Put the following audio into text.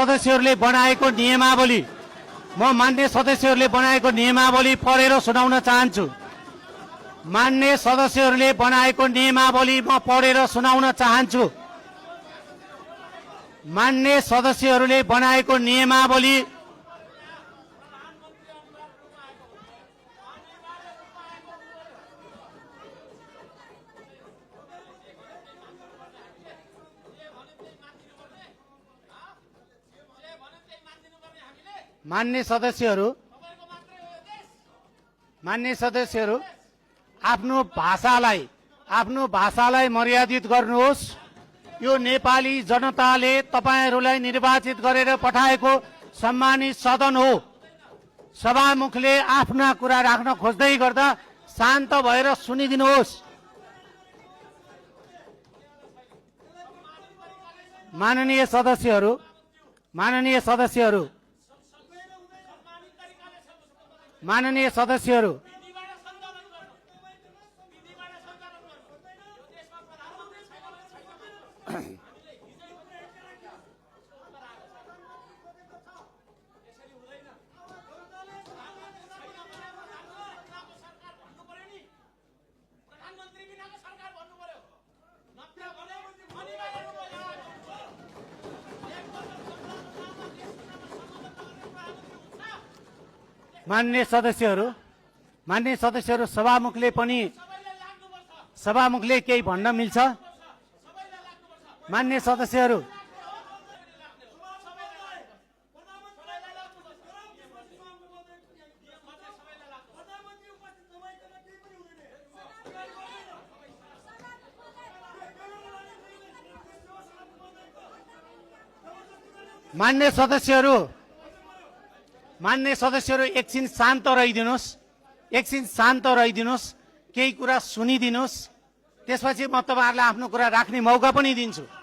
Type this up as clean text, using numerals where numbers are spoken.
सदस्यहरूले बनाएको नियमावली म मान्य सदस्यहरूले बनाएको नियमावली पढेर सुनाउन चाहन्छु। मान्य सदस्यहरूले बनाएको नियमावली म पढेर सुनाउन चाहन्छु। मान्य सदस्यहरूले बनाएको नियमावली मान्य सदस्यहरू आफ्नो भाषालाई मर्यादित गर्नुहोस्। यो नेपाली जनताले तपाईहरूलाई निर्वाचित गरेर पठाएको सम्मानित सदन हो। सभामुखले आफ्ना कुरा राख्न खोज्दै गर्दा शान्त भएर सुनिदिनुहोस्। माननीय सदस्यहरू मान्य सदस्यहरू सभामुखले केही भन्न मिल्छ? मान्य सदस्यहरू मान्य सदस्यहरू एकछिन शान्त रहिदिनुहोस्। केही कुरा सुनिदिनुहोस्। त्यसपछि म तपाईहरुलाई आफ्नो कुरा राख्ने मौका पनि दिन्छु।